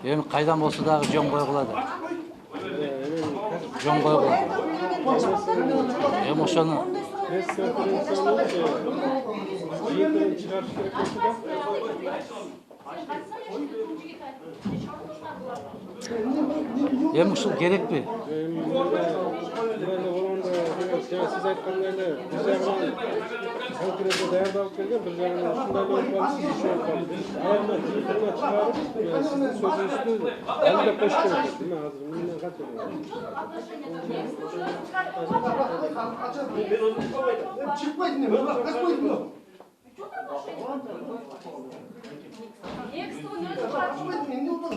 Эми кайдан болсо дагы жөн койгула да. Жөн койгула. Эми ошону эми ушул керекпи? Siz aytqандай эле бир жагынан конкретно даярдалып келген, бир жагынан ушундай болуп калды, сиз иши болуп калды. Айрма телефонго чыгарып, сиздин сөзүңүздү алда коşуп коюп, эме азыр менден канча болот? Çıkmayın ne? Kaçmayın mı?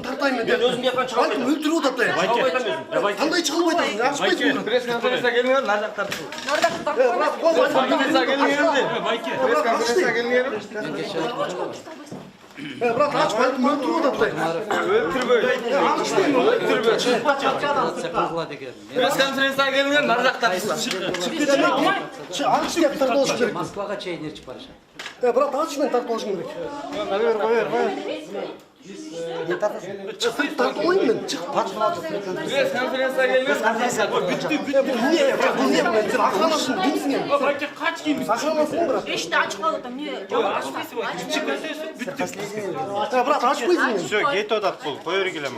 Tartayım ben. Özüm yapan çıkar. Balkim öldürüp otatayım. Kanday çıkıp otatayım. Açmayın. Press konferansa gelmiyor, nardak tartışıyor. Bırak koy. Press konferansa gelmiyor de. Press konferansa gelmiyor. Bırak aç balkim öldürüp otatayım. Öldürüp. Öldürüp. Sepulgula деген. Press konferansa gelmiyor, nardak tartışıyor. Çık demek ki. Çık alış diye tartı olsun gerek. Москвага чейин ээрчип барышат. Bırak açmayın tartı olsun gerek. Çık tartı oyun ben. Çık. Press konferansa gelmiyor. Niye? Bu niye ben? Sen aklanasın. Bilsin yani. Belki kaç giymiş? Aklanasın bırak. İşte açık kaldı. Niye? Cevap açmasın. Bırak açmayın yani. Все, гейт одақ бол, қой өргелем.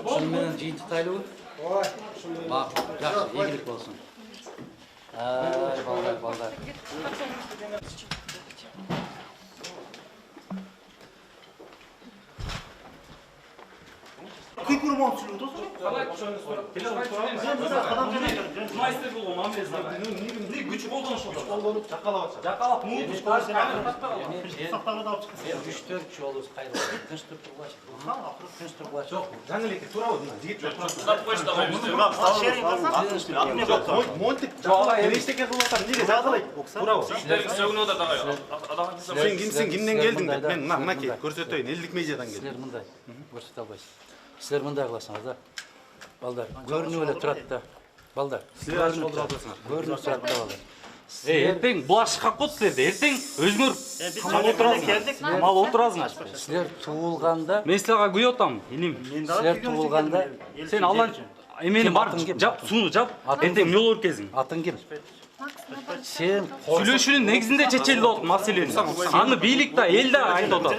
Ошону менен жыйынтыктайлыбы? Бак, жакшы, ийгилик болсун. Ай, балдар. Майстер болу мамлес. Күч колдонуп жакалап муутуш Сактагыда алып чыксын. 3-4 жолу кайда? Тынч тургулач. Тынч тургулач. Жок, жаңы элекке тура болды, жигит Тап койсо ештеке кылып атам, неге жазалайт? Тура бол. сөгүнүп атат агай. Сен кимсиң, кимден келдиң деп мен мынакей көрсөтөйүн, элдик медиадан келдим. силер мындай көрсөтө албайсыз. Силер мындай кыласыңар да. Балдар, көрүнүп эле турат да. Балдар, Силер ачып олдуруп атасыңар. көрүнүп турат да балдар. Эртең булашык капкот силерде. Эртең өзүңөр камап отурасыңар. Мал отурасыңар. Силер туулганда, Мен силерге күйүп атам, илим. силер туулганда Сен Аллан эмени бар, жап, сууну жап. Эртең жол өркезиң. атың ким? Сен Сүйлөшүүнүн негизинде чечелди болот маселени. Аны бийлик да, эл да айтып атат.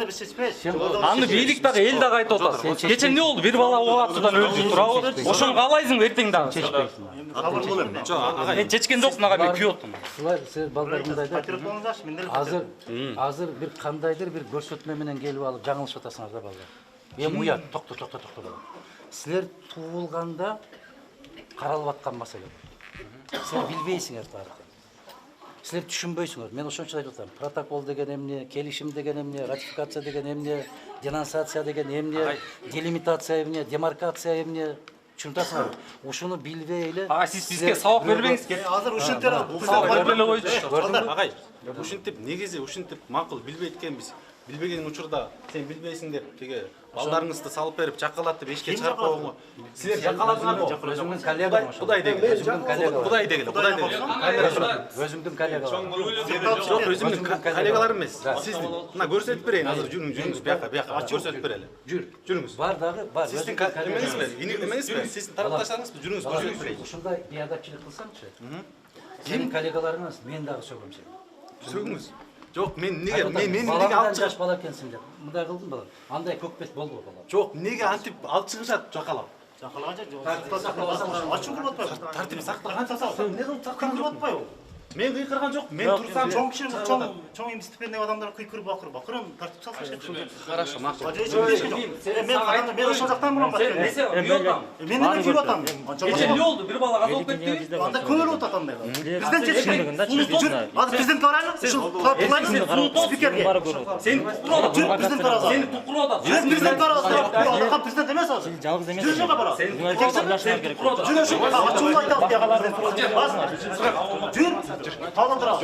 Аны бийлик дагы, эл дагы айтып атат. Кече эмне болду? Бир бала ок атуудан өлдү турабы? Ошону каалайсың эртең дагы. Мен чечкен жокмун ага, мен күйүп атам. силер балдар мындай да. Азыр бир кандайдыр бир көрсөтмө менен келип алып жаңылышып атасыңар да балдар. Эми уят, токто балдар. Силер туулганда каралып аткан маселе. Силер билбейсиңер тарыхты. Силер түшүнбөйсүңөр. Мен ошон үчүн айтып атам. Протокол деген эмне, келишим деген эмне, ратификация деген эмне, денонсация деген эмне, делимитация эмне, демаркация эмне. Түшүнүп атасыңарбы? Ошону билбей эле. Ага, сиз бизге сабак бербеңиз керек. Азыр ушинтип Сабак бербей эле койчу. агай, ушинтип негизи ушинтип макул билбейт экенбиз. Билбеген учурда сен билбейсиң деп теге балдарыңызды салып берип жакалат деп эшикке чыгарып койгонго. Силер жакаладыңарбы? Өзүңдүн коллегаң ошо. Кудай дегиле. Кудай дегиле. Өзүңдүн коллегаң. Жок, өзүмдүн коллегаларым эмес. Сиздин. Мына көрсөтүп берейин азыр, жүрүңүз бияка, көрсөтүп берели. Жүрүңүз. Бар дагы, бар. Сиздин эмеңизби? Эмеңизби? Сиздин тарапташтарыңызбы? Жүрүңүз, көрсөтүп берейин. Ушундай биядапчылык кылсаңчы. Сенин коллегаларыңыз мен дагы сөгөм сени. Сөгүңүз. Жок, мен неге неге баладан алып жаш бала экенсиң деп. Мындай кылдым бала. Андай көкпет болду бала. Жок, неге антип алып чыгышат жакалап? Açın kırıp atmayın. Тартип сактаган Sen ne zaman kırıp atmayın? Мен кыйкырган жок, мен турсам Çoğun kişi, çoğun stipendiyal adamlara kıykırıp bakır. Bakırın tartip salsa işte. Хорошо, макул. Ben o şazaktan bulan bakıyorum. Несе күйүп атам. Ben de kıyıp atam. Кече эмне болду? Бир бала казалып кетти. Anda kömür ot atam ben. Bizden çeşitli. Hadi bizden tarayalım. Şu tartışmayın. Spikerge. Сени туктуруп атат. Bizden tarayalım. Сени туктуруп атат. Bizden tarayalım. Adam bizden demez lazım. Жалгыз эмес. Жүрші бара. Сени туктуруп атат. Жүрші. Açın ayda yakalardan. Bas. Jür. Alın taraf.